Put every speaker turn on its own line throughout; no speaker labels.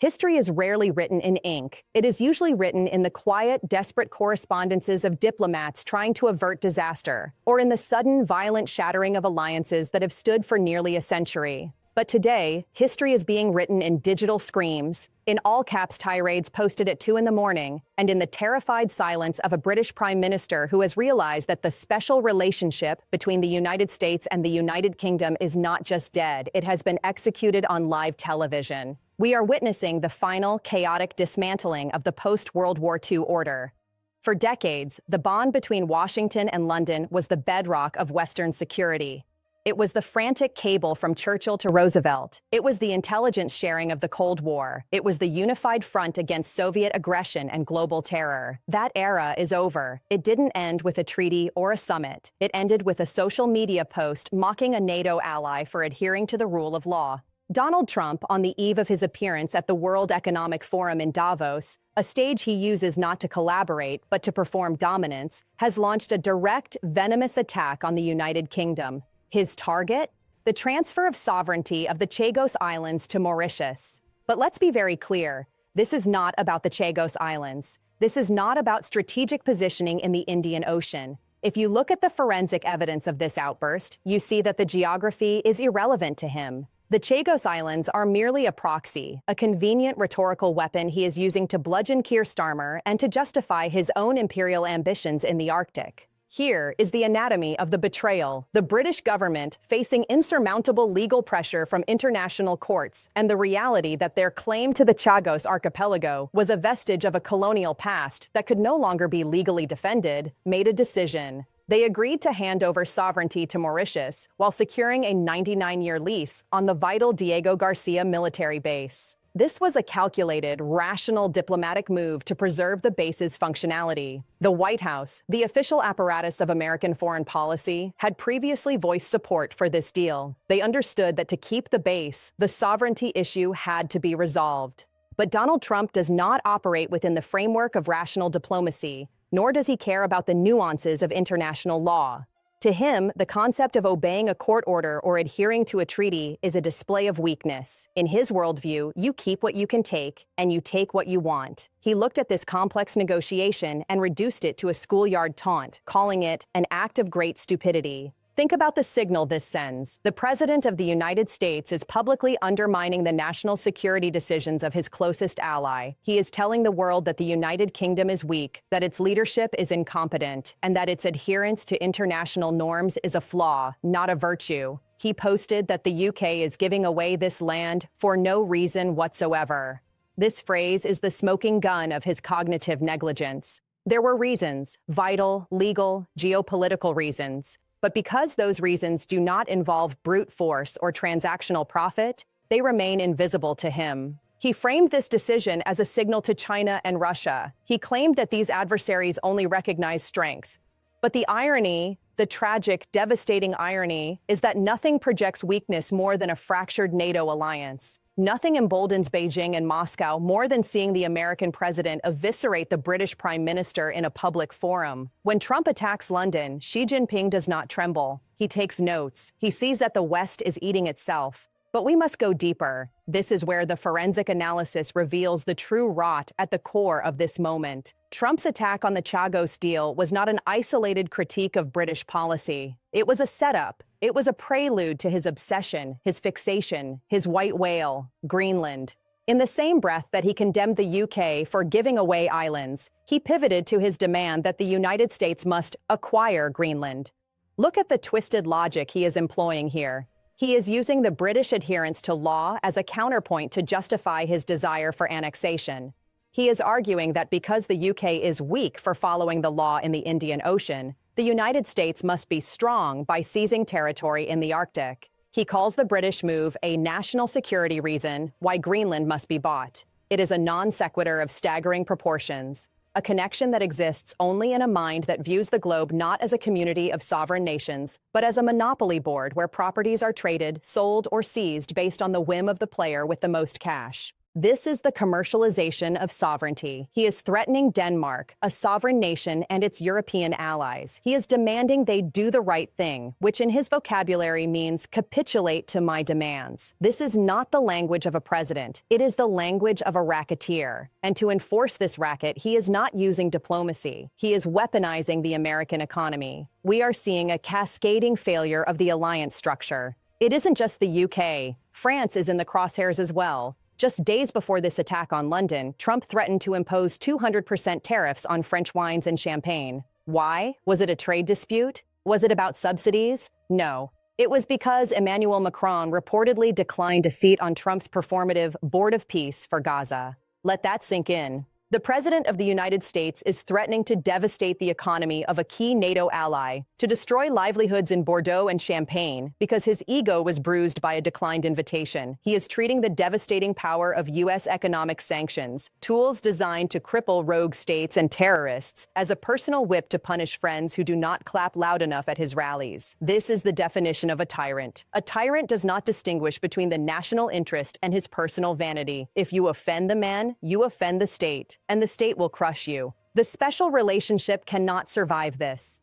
History is rarely written in ink. It is usually written in the quiet, desperate correspondences of diplomats trying to avert disaster, or in the sudden, violent shattering of alliances that have stood for nearly a century. But today, history is being written in digital screams, in all-caps tirades posted at 2 in the morning, and in the terrified silence of a British Prime Minister who has realized that the special relationship between the United States and the United Kingdom is not just dead, it has been executed on live television. We are witnessing the final, chaotic dismantling of the post-World War II order. For decades, the bond between Washington and London was the bedrock of Western security. It was the frantic cable from Churchill to Roosevelt. It was the intelligence sharing of the Cold War. It was the unified front against Soviet aggression and global terror. That era is over. It didn't end with a treaty or a summit. It ended with a social media post mocking a NATO ally for adhering to the rule of law. Donald Trump, on the eve of his appearance at the World Economic Forum in Davos, a stage he uses not to collaborate but to perform dominance, has launched a direct, venomous attack on the United Kingdom. His target? The transfer of sovereignty of the Chagos Islands to Mauritius. But let's be very clear, this is not about the Chagos Islands. This is not about strategic positioning in the Indian Ocean. If you look at the forensic evidence of this outburst, you see that the geography is irrelevant to him. The Chagos Islands are merely a proxy, a convenient rhetorical weapon he is using to bludgeon Keir Starmer and to justify his own imperial ambitions in the Arctic. Here is the anatomy of the betrayal, the British government facing insurmountable legal pressure from international courts, and the reality that their claim to the Chagos archipelago was a vestige of a colonial past that could no longer be legally defended, made a decision. They agreed to hand over sovereignty to Mauritius while securing a 99-year lease on the vital Diego Garcia military base. This was a calculated, rational diplomatic move to preserve the base's functionality. The White House, the official apparatus of American foreign policy, had previously voiced support for this deal. They understood that to keep the base, the sovereignty issue had to be resolved. But Donald Trump does not operate within the framework of rational diplomacy, nor does he care about the nuances of international law. To him, the concept of obeying a court order or adhering to a treaty is a display of weakness. In his worldview, you keep what you can take, and you take what you want. He looked at this complex negotiation and reduced it to a schoolyard taunt, calling it an act of great stupidity. Think about the signal this sends. The President of the United States is publicly undermining the national security decisions of his closest ally. He is telling the world that the United Kingdom is weak, that its leadership is incompetent, and that its adherence to international norms is a flaw, not a virtue. He posted that the UK is giving away this land for no reason whatsoever. This phrase is the smoking gun of his cognitive negligence. There were reasons, vital, legal, geopolitical reasons. But because those reasons do not involve brute force or transactional profit, they remain invisible to him. He framed this decision as a signal to China and Russia. He claimed that these adversaries only recognize strength. But the irony, the tragic, devastating irony, is that nothing projects weakness more than a fractured NATO alliance. Nothing emboldens Beijing and Moscow more than seeing the American president eviscerate the British Prime Minister in a public forum. When Trump attacks London, Xi Jinping does not tremble. He takes notes. He sees that the West is eating itself. But we must go deeper. This is where the forensic analysis reveals the true rot at the core of this moment. Trump's attack on the Chagos deal was not an isolated critique of British policy. It was a setup. It was a prelude to his obsession, his fixation, his white whale, Greenland. In the same breath that he condemned the UK for giving away islands, he pivoted to his demand that the United States must acquire Greenland. Look at the twisted logic he is employing here. He is using the British adherence to law as a counterpoint to justify his desire for annexation. He is arguing that because the UK is weak for following the law in the Indian Ocean, the United States must be strong by seizing territory in the Arctic. He calls the British move a national security reason why Greenland must be bought. It is a non sequitur of staggering proportions, a connection that exists only in a mind that views the globe not as a community of sovereign nations, but as a monopoly board where properties are traded, sold, or seized based on the whim of the player with the most cash. This is the commercialization of sovereignty. He is threatening Denmark, a sovereign nation, and its European allies. He is demanding they do the right thing, which in his vocabulary means capitulate to my demands. This is not the language of a president. It is the language of a racketeer. And to enforce this racket, he is not using diplomacy. He is weaponizing the American economy. We are seeing a cascading failure of the alliance structure. It isn't just the UK. France is in the crosshairs as well. Just days before this attack on London, Trump threatened to impose 200% tariffs on French wines and champagne. Why? Was it a trade dispute? Was it about subsidies? No. It was because Emmanuel Macron reportedly declined a seat on Trump's performative Board of Peace for Gaza. Let that sink in. The President of the United States is threatening to devastate the economy of a key NATO ally, to destroy livelihoods in Bordeaux and Champagne because his ego was bruised by a declined invitation. He is treating the devastating power of U.S. economic sanctions, tools designed to cripple rogue states and terrorists, as a personal whip to punish friends who do not clap loud enough at his rallies. This is the definition of a tyrant. A tyrant does not distinguish between the national interest and his personal vanity. If you offend the man, you offend the state. And the state will crush you. The special relationship cannot survive this.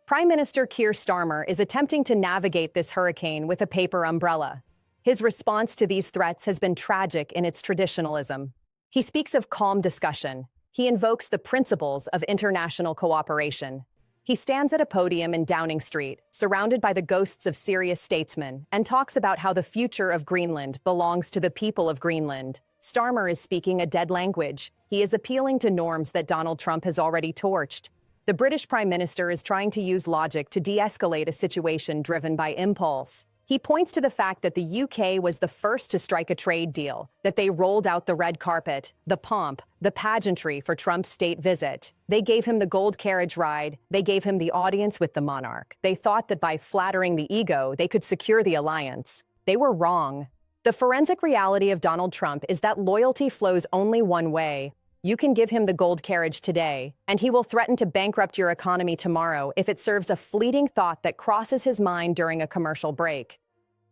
Prime Minister Keir Starmer is attempting to navigate this hurricane with a paper umbrella. His response to these threats has been tragic in its traditionalism. He speaks of calm discussion. He invokes the principles of international cooperation. He stands at a podium in Downing Street, surrounded by the ghosts of serious statesmen, and talks about how the future of Greenland belongs to the people of Greenland. Starmer is speaking a dead language. He is appealing to norms that Donald Trump has already torched. The British Prime Minister is trying to use logic to de-escalate a situation driven by impulse. He points to the fact that the UK was the first to strike a trade deal, that they rolled out the red carpet, the pomp, the pageantry for Trump's state visit. They gave him the gold carriage ride. They gave him the audience with the monarch. They thought that by flattering the ego, they could secure the alliance. They were wrong. The forensic reality of Donald Trump is that loyalty flows only one way. You can give him the gold carriage today, and he will threaten to bankrupt your economy tomorrow if it serves a fleeting thought that crosses his mind during a commercial break.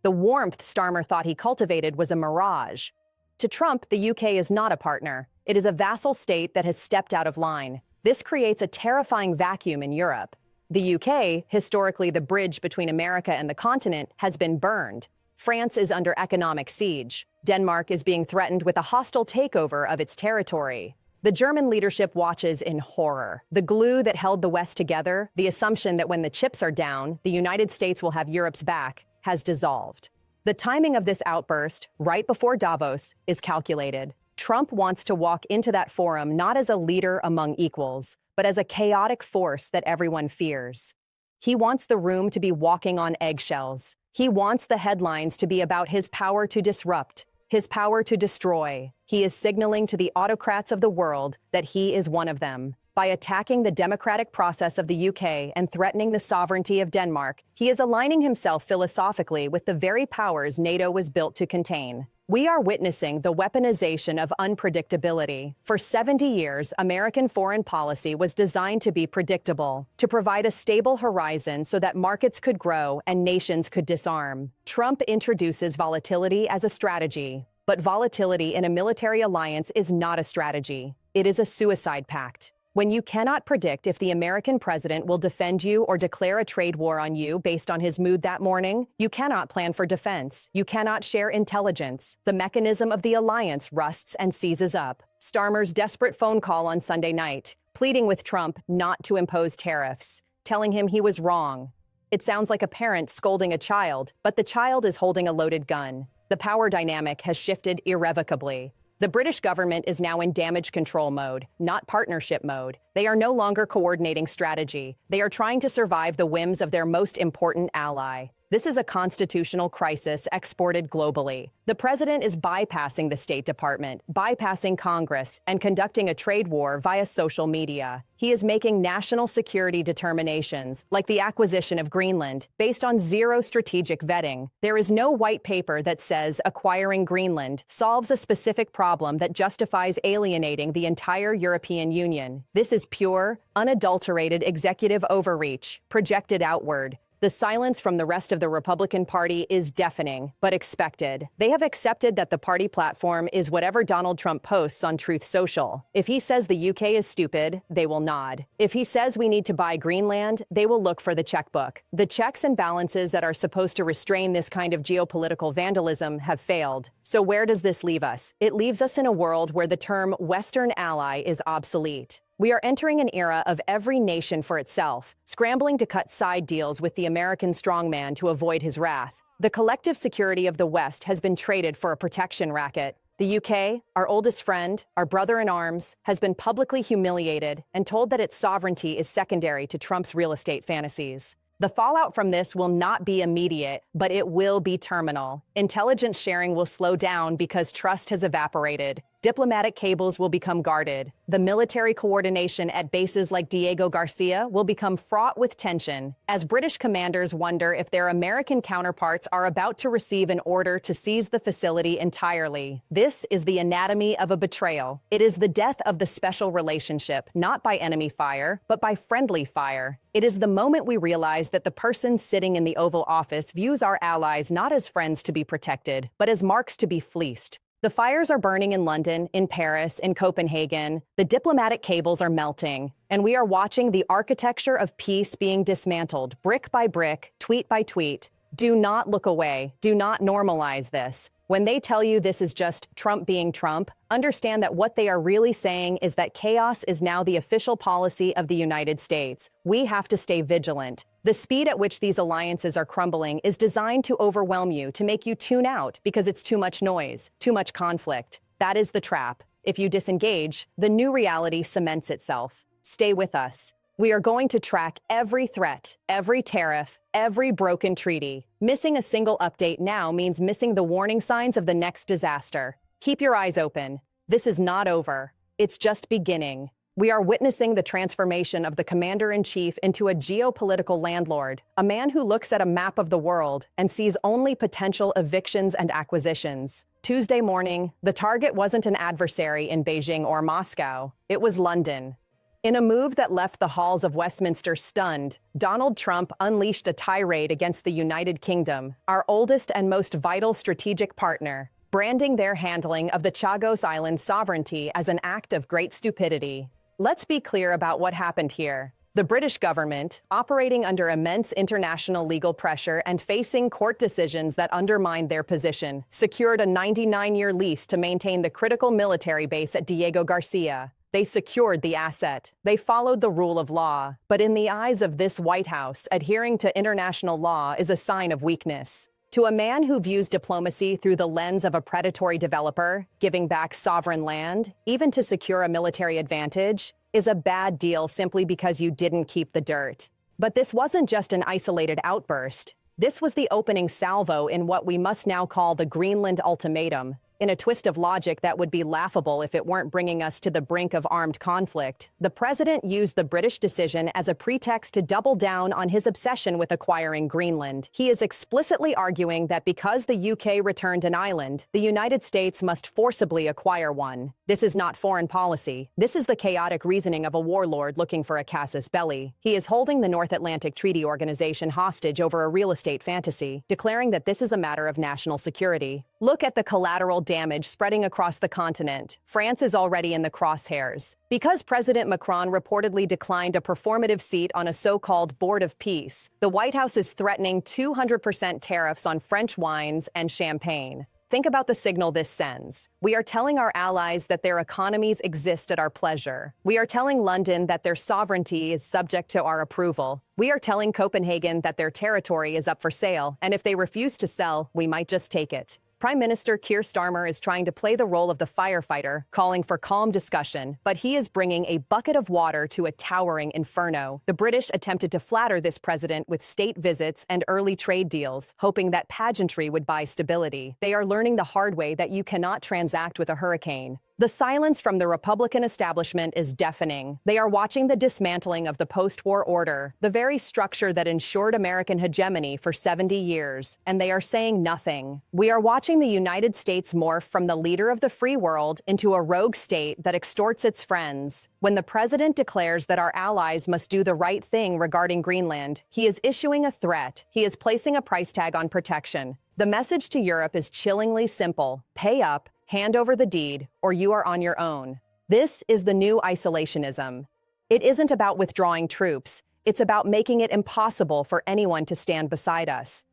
The warmth Starmer thought he cultivated was a mirage. To Trump, the UK is not a partner. It is a vassal state that has stepped out of line. This creates a terrifying vacuum in Europe. The UK, historically the bridge between America and the continent, has been burned. France is under economic siege. Denmark is being threatened with a hostile takeover of its territory. The German leadership watches in horror. The glue that held the West together, the assumption that when the chips are down, the United States will have Europe's back, has dissolved. The timing of this outburst, right before Davos, is calculated. Trump wants to walk into that forum not as a leader among equals, but as a chaotic force that everyone fears. He wants the room to be walking on eggshells. He wants the headlines to be about his power to disrupt, his power to destroy. He is signaling to the autocrats of the world that he is one of them. By attacking the democratic process of the UK and threatening the sovereignty of Denmark, he is aligning himself philosophically with the very powers NATO was built to contain. We are witnessing the weaponization of unpredictability. For 70 years, American foreign policy was designed to be predictable, to provide a stable horizon so that markets could grow and nations could disarm. Trump introduces volatility as a strategy, but volatility in a military alliance is not a strategy. It is a suicide pact. When you cannot predict if the American president will defend you or declare a trade war on you based on his mood that morning, you cannot plan for defense. You cannot share intelligence. The mechanism of the alliance rusts and seizes up. Starmer's desperate phone call on Sunday night, pleading with Trump not to impose tariffs, telling him he was wrong. It sounds like a parent scolding a child, but the child is holding a loaded gun. The power dynamic has shifted irrevocably. The British government is now in damage control mode, not partnership mode. They are no longer coordinating strategy. They are trying to survive the whims of their most important ally. This is a constitutional crisis exported globally. The president is bypassing the State Department, bypassing Congress, and conducting a trade war via social media. He is making national security determinations, like the acquisition of Greenland, based on zero strategic vetting. There is no white paper that says acquiring Greenland solves a specific problem that justifies alienating the entire European Union. This is pure, unadulterated executive overreach, projected outward. The silence from the rest of the Republican Party is deafening, but expected. They have accepted that the party platform is whatever Donald Trump posts on Truth Social. If he says the UK is stupid, they will nod. If he says we need to buy Greenland, they will look for the checkbook. The checks and balances that are supposed to restrain this kind of geopolitical vandalism have failed. So where does this leave us? It leaves us in a world where the term Western ally is obsolete. We are entering an era of every nation for itself, scrambling to cut side deals with the American strongman to avoid his wrath. The collective security of the West has been traded for a protection racket. The UK, our oldest friend, our brother in arms, has been publicly humiliated and told that its sovereignty is secondary to Trump's real estate fantasies. The fallout from this will not be immediate, but it will be terminal. Intelligence sharing will slow down because trust has evaporated. Diplomatic cables will become guarded. The military coordination at bases like Diego Garcia will become fraught with tension, as British commanders wonder if their American counterparts are about to receive an order to seize the facility entirely. This is the anatomy of a betrayal. It is the death of the special relationship, not by enemy fire, but by friendly fire. It is the moment we realize that the person sitting in the Oval Office views our allies not as friends to be protected, but as marks to be fleeced. The fires are burning in London, in Paris, in Copenhagen. The diplomatic cables are melting, and we are watching the architecture of peace being dismantled, brick by brick, tweet by tweet. Do not look away. Do not normalize this. When they tell you this is just Trump being Trump, understand that what they are really saying is that chaos is now the official policy of the United States. We have to stay vigilant. The speed at which these alliances are crumbling is designed to overwhelm you, to make you tune out because it's too much noise, too much conflict. That is the trap. If you disengage, the new reality cements itself. Stay with us. We are going to track every threat, every tariff, every broken treaty. Missing a single update now means missing the warning signs of the next disaster. Keep your eyes open. This is not over. It's just beginning. We are witnessing the transformation of the commander-in-chief into a geopolitical landlord, a man who looks at a map of the world and sees only potential evictions and acquisitions. Tuesday morning, the target wasn't an adversary in Beijing or Moscow. It was London. In a move that left the halls of Westminster stunned, Donald Trump unleashed a tirade against the United Kingdom, our oldest and most vital strategic partner, branding their handling of the Chagos Islands sovereignty as an act of great stupidity. Let's be clear about what happened here. The British government, operating under immense international legal pressure and facing court decisions that undermined their position, secured a 99-year lease to maintain the critical military base at Diego Garcia. They secured the asset. They followed the rule of law. But in the eyes of this White House, adhering to international law is a sign of weakness. To a man who views diplomacy through the lens of a predatory developer, giving back sovereign land, even to secure a military advantage, is a bad deal simply because you didn't keep the dirt. But this wasn't just an isolated outburst. This was the opening salvo in what we must now call the Greenland Ultimatum, in a twist of logic that would be laughable if it weren't bringing us to the brink of armed conflict. The president used the British decision as a pretext to double down on his obsession with acquiring Greenland. He is explicitly arguing that because the UK returned an island, the United States must forcibly acquire one. This is not foreign policy. This is the chaotic reasoning of a warlord looking for a casus belli. He is holding the North Atlantic Treaty Organization hostage over a real estate fantasy, declaring that this is a matter of national security. Look at the collateral damage spreading across the continent. France is already in the crosshairs. Because President Macron reportedly declined a performative seat on a so-called Board of Peace, the White House is threatening 200% tariffs on French wines and champagne. Think about the signal this sends. We are telling our allies that their economies exist at our pleasure. We are telling London that their sovereignty is subject to our approval. We are telling Copenhagen that their territory is up for sale, and if they refuse to sell, we might just take it. Prime Minister Keir Starmer is trying to play the role of the firefighter, calling for calm discussion, but he is bringing a bucket of water to a towering inferno. The British attempted to flatter this president with state visits and early trade deals, hoping that pageantry would buy stability. They are learning the hard way that you cannot transact with a hurricane. The silence from the Republican establishment is deafening. They are watching the dismantling of the post-war order, the very structure that ensured American hegemony for 70 years, and they are saying nothing. We are watching the United States morph from the leader of the free world into a rogue state that extorts its friends. When the president declares that our allies must do the right thing regarding Greenland, he is issuing a threat. He is placing a price tag on protection. The message to Europe is chillingly simple: pay up, hand over the deed, or you are on your own. This is the new isolationism. It isn't about withdrawing troops. It's about making it impossible for anyone to stand beside us.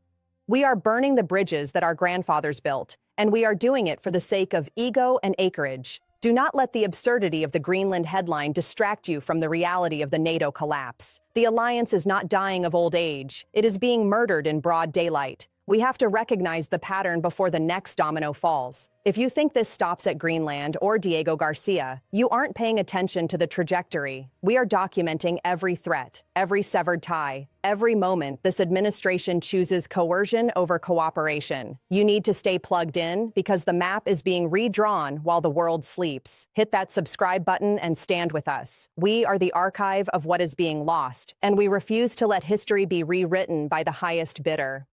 We are burning the bridges that our grandfathers built, and we are doing it for the sake of ego and acreage. Do not let the absurdity of the Greenland headline distract you from the reality of the NATO collapse. The alliance is not dying of old age. It is being murdered in broad daylight. We have to recognize the pattern before the next domino falls. If you think this stops at Greenland or Diego Garcia, you aren't paying attention to the trajectory. We are documenting every threat, every severed tie, every moment this administration chooses coercion over cooperation. You need to stay plugged in because the map is being redrawn while the world sleeps. Hit that subscribe button and stand with us. We are the archive of what is being lost, and we refuse to let history be rewritten by the highest bidder.